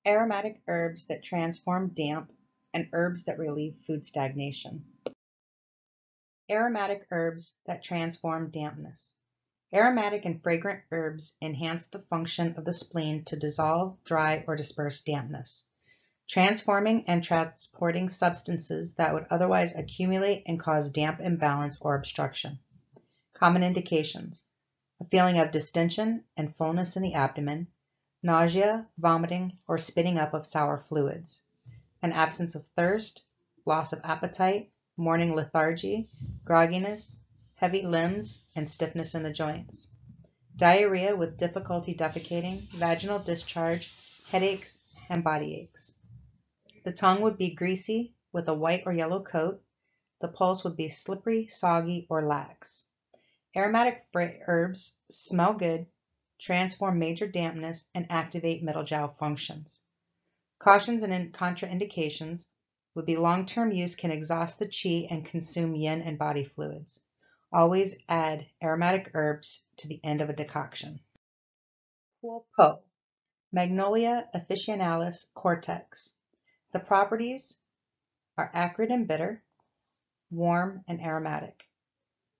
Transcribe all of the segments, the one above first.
Aromatic herbs that transform damp, and herbs that relieve food stagnation. Aromatic herbs that transform dampness. Aromatic and fragrant herbs enhance the function of the spleen to dissolve, dry, or disperse dampness, transforming and transporting substances that would otherwise accumulate and cause damp imbalance or obstruction. Common indications: a feeling of distension and fullness in the abdomen, nausea, vomiting, or spitting up of sour fluids, an absence of thirst, loss of appetite, morning lethargy, grogginess, heavy limbs, and stiffness in the joints, diarrhea with difficulty defecating, vaginal discharge, headaches, and body aches. The tongue would be greasy with a white or yellow coat. The pulse would be slippery, soggy, or lax. Aromatic herbs smell good, transform major dampness, and activate middle jowl functions. Cautions and contraindications would be long-term use can exhaust the qi and consume yin and body fluids. Always add aromatic herbs to the end of a decoction. Po, Magnolia officinalis cortex. The properties are acrid and bitter, warm and aromatic.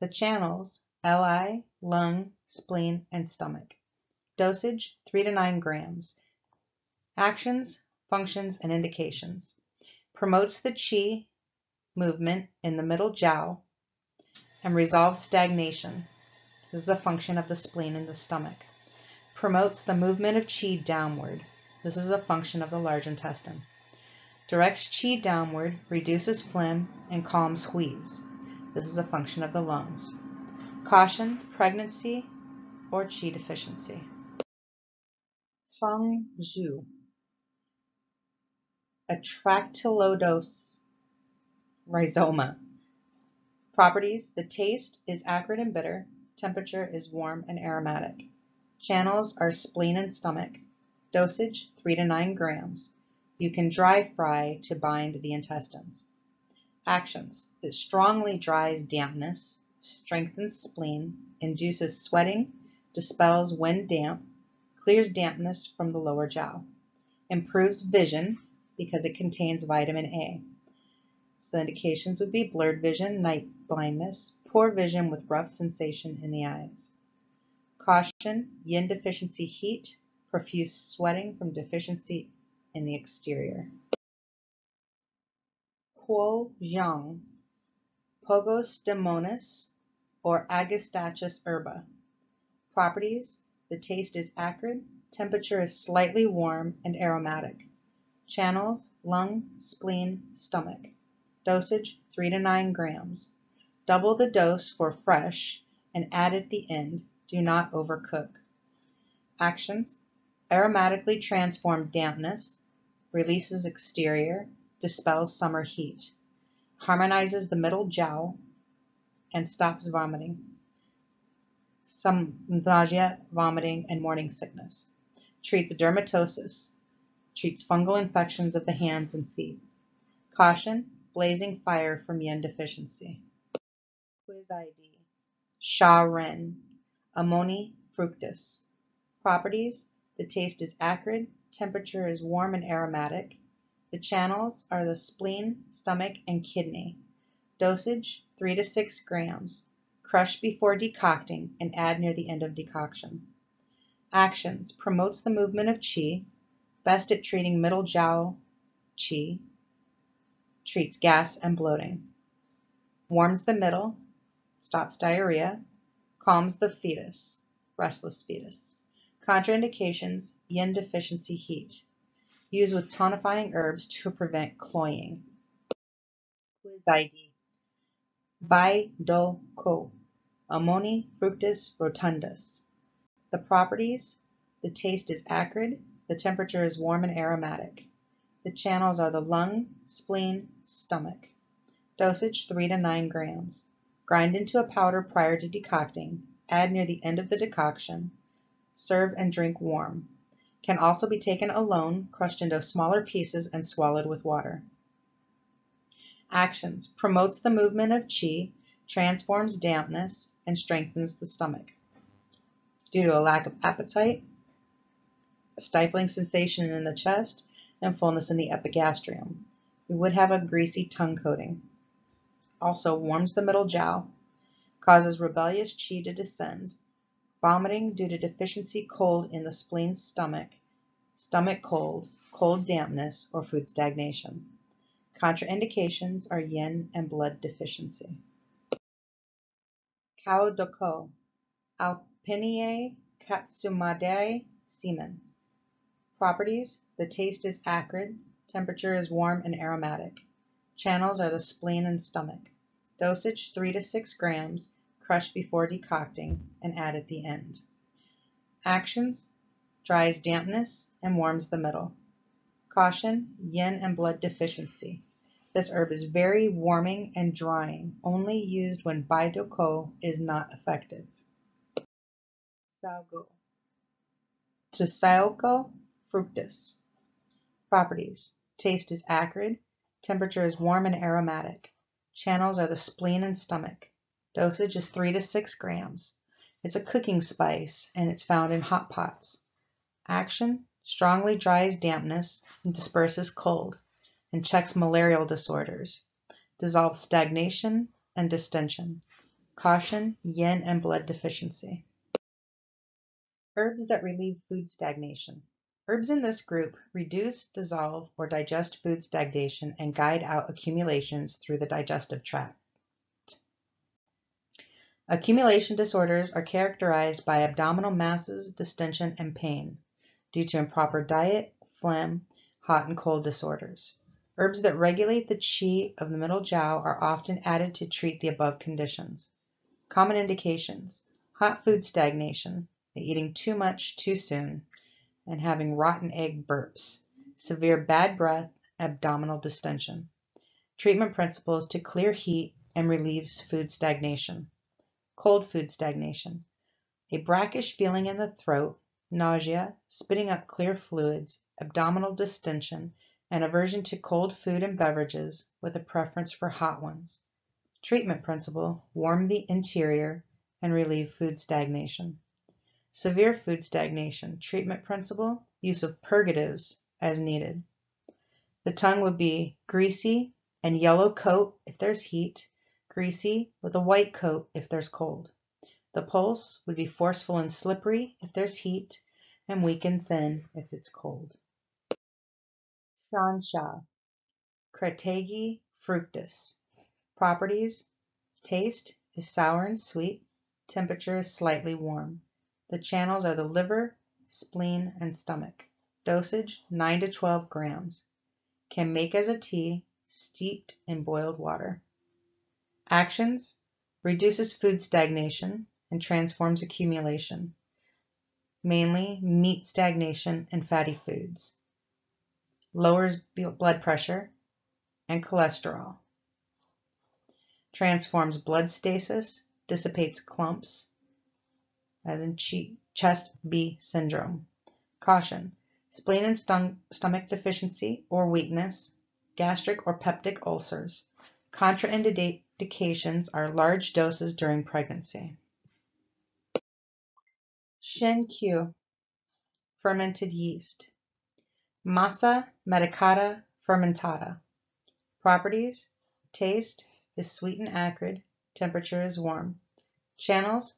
The channels: Li, lung, spleen, and stomach. Dosage: 3 to 9 grams. Actions, functions, and indications: promotes the qi movement in the middle jowl and resolves stagnation. This is a function of the spleen in the stomach. Promotes the movement of qi downward. This is a function of the large intestine. Directs qi downward, reduces phlegm, and calms wheeze. This is a function of the lungs. Caution: pregnancy or qi deficiency. Songzhu, Atractylodose rhizoma. Properties: the taste is acrid and bitter, temperature is warm and aromatic. Channels are spleen and stomach. Dosage: 3 to 9 grams. You can dry fry to bind the intestines. Actions: it strongly dries dampness, strengthens spleen, induces sweating, dispels when damp, clears dampness from the lower jowl, improves vision because it contains vitamin A. So indications would be blurred vision, night blindness, poor vision with rough sensation in the eyes. Caution: yin deficiency heat, profuse sweating from deficiency in the exterior. Huo Jiang, Pogosdemonis or Agastachus herba. Properties: the taste is acrid, temperature is slightly warm and aromatic. Channels: lung, spleen, stomach. Dosage: 3 to 9 grams. Double the dose for fresh and add at the end. Do not overcook. Actions: aromatically transform dampness, releases exterior, dispels summer heat, harmonizes the middle jowl, and stops vomiting. Some nausea, vomiting, and morning sickness. Treats dermatosis. Treats fungal infections of the hands and feet. Caution: blazing fire from yin deficiency. Quiz ID: Sha Ren, Ammoni fructus. Properties: the taste is acrid, temperature is warm and aromatic. The channels are the spleen, stomach, and kidney. Dosage: 3 to 6 grams. Crush before decocting and add near the end of decoction. Actions: promotes the movement of qi, best at treating middle jowl qi, treats gas and bloating. Warms the middle, stops diarrhea, calms the fetus, restless fetus. Contraindications: yin deficiency heat. Used with tonifying herbs to prevent cloying. Quiz ID: Bai Do Ko, Ammoni fructus rotundus. The properties: the taste is acrid, the temperature is warm and aromatic. The channels are the lung, spleen, stomach. Dosage: 3 to 9 grams. Grind into a powder prior to decocting. Add near the end of the decoction. Serve and drink warm. Can also be taken alone, crushed into smaller pieces, and swallowed with water. Actions: promotes the movement of qi, transforms dampness, and strengthens the stomach. Due to a lack of appetite, a stifling sensation in the chest, and fullness in the epigastrium. We would have a greasy tongue coating. Also warms the middle jowl, causes rebellious qi to descend, vomiting due to deficiency cold in the spleen stomach cold, cold dampness, or food stagnation. Contraindications are yin and blood deficiency. Kao doko, Alpineae katsumadae semen. Properties: the taste is acrid, temperature is warm and aromatic. Channels are the spleen and stomach. Dosage 3 to 6 grams, crushed before decocting and add at the end. Actions: dries dampness and warms the middle. Caution: yin and blood deficiency. This herb is very warming and drying, only used when Baidoko is not effective. Saugo. Tsaoko fructus. Properties: taste is acrid, temperature is warm and aromatic. Channels are the spleen and stomach. Dosage is 3 to 6 grams. It's a cooking spice and it's found in hot pots. Action: strongly dries dampness and disperses cold, and checks malarial disorders. Dissolves stagnation and distension. Caution: yin and blood deficiency. Herbs that relieve food stagnation. Herbs in this group reduce, dissolve, or digest food stagnation and guide out accumulations through the digestive tract. Accumulation disorders are characterized by abdominal masses, distension, and pain due to improper diet, phlegm, hot and cold disorders. Herbs that regulate the qi of the middle jiao are often added to treat the above conditions. Common indications: hot food stagnation, eating too much too soon, and having rotten egg burps, severe bad breath, abdominal distension. Treatment principles to clear heat and relieves food stagnation. Cold food stagnation: a brackish feeling in the throat, nausea, spitting up clear fluids, abdominal distension, and aversion to cold food and beverages with a preference for hot ones. Treatment principle: warm the interior and relieve food stagnation. Severe food stagnation. Treatment principle: use of purgatives as needed. The tongue would be greasy and yellow coat if there's heat, greasy with a white coat if there's cold. The pulse would be forceful and slippery if there's heat, and weak and thin if it's cold. Shansha, Cretegi fructus. Properties: taste is sour and sweet, temperature is slightly warm. The channels are the liver, spleen, and stomach. Dosage 9 to 12 grams. Can make as a tea, steeped in boiled water. Actions: reduces food stagnation and transforms accumulation, mainly meat stagnation and fatty foods. Lowers blood pressure and cholesterol. Transforms blood stasis, dissipates clumps, as in chest B syndrome. Caution: spleen and stomach deficiency or weakness, gastric or peptic ulcers. Contraindications are large doses during pregnancy. Shen-Q, fermented yeast. Massa medicata fermentata. Properties: taste is sweet and acrid, temperature is warm. Channels: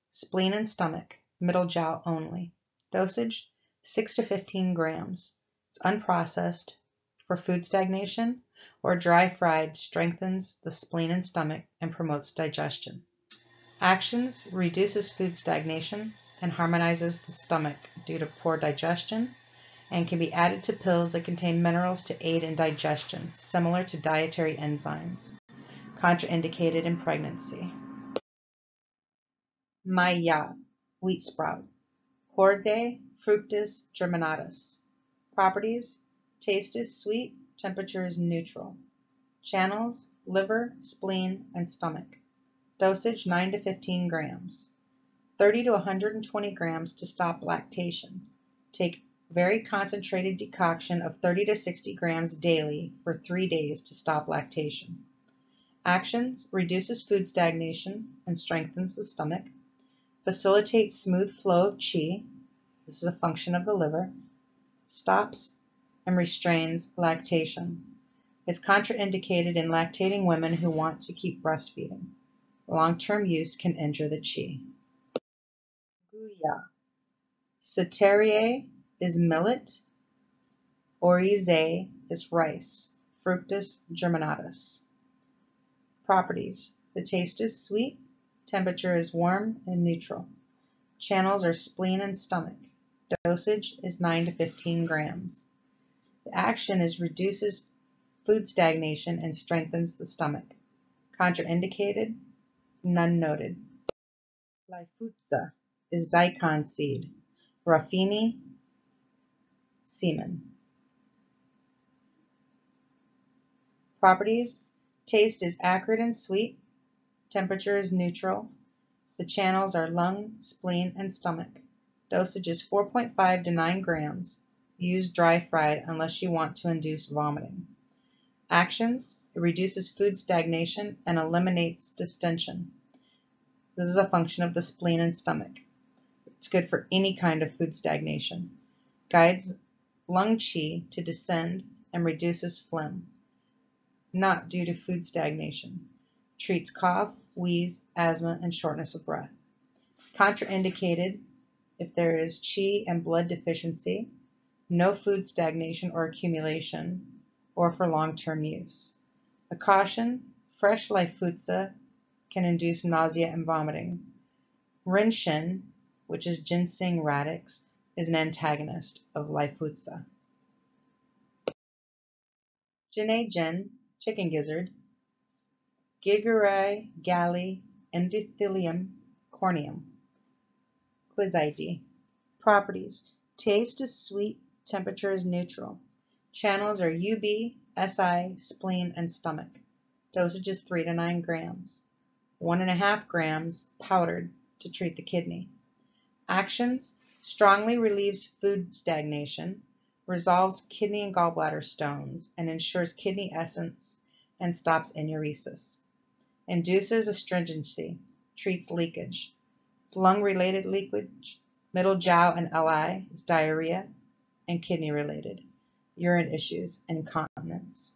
spleen and stomach, middle jiao only. Dosage 6 to 15 grams. It's unprocessed. For food stagnation or dry fried, strengthens the spleen and stomach and promotes digestion. Actions: reduces food stagnation and harmonizes the stomach due to poor digestion, and can be added to pills that contain minerals to aid in digestion, similar to dietary enzymes. Contraindicated in pregnancy. Maya, wheat sprout. Horde fructus germinatus. Properties: taste is sweet, temperature is neutral. Channels: liver, spleen, and stomach. Dosage 9 to 15 grams. 30 to 120 grams to stop lactation. Take very concentrated decoction of 30 to 60 grams daily for 3 days to stop lactation. Actions: reduces food stagnation and strengthens the stomach. Facilitates smooth flow of qi. This is a function of the liver. Stops and restrains lactation. It's contraindicated in lactating women who want to keep breastfeeding. Long-term use can injure the qi. Guya. Ceteriae is millet. Oryzae is rice. Fructus germinatus. Properties. The taste is sweet. Temperature is warm and neutral. Channels are spleen and stomach. Dosage is 9 to 15 grams. The action is reduces food stagnation and strengthens the stomach. Contraindicated, none noted. Lyphuza is daikon seed. Ruffini, semen. Properties. Taste is acrid and sweet. Temperature is neutral. The channels are lung, spleen, and stomach. Dosage is 4.5 to 9 grams. Use dry fried unless you want to induce vomiting. Actions. It reduces food stagnation and eliminates distension. This is a function of the spleen and stomach. It's good for any kind of food stagnation. Guides lung qi to descend and reduces phlegm. Not due to food stagnation. Treats cough, wheeze, asthma, and shortness of breath. Contraindicated if there is qi and blood deficiency, no food stagnation or accumulation, or for long-term use. A caution, fresh Lyphuza can induce nausea and vomiting. Rinshin, which is ginseng radix, is an antagonist of Lyphuza. Jinae, chicken gizzard. Gigerai galli endothelium corneum. Quiz-ID. Properties. Taste is sweet. Temperature is neutral. Channels are UB, SI, spleen, and stomach. Dosage is 3 to 9 grams. 1.5 grams powdered to treat the kidney. Actions. Strongly relieves food stagnation, resolves kidney and gallbladder stones, and ensures kidney essence and stops enuresis. Induces astringency, treats leakage. It's lung-related leakage. Middle jiao and LI is diarrhea and kidney-related. Urine issues and incontinence.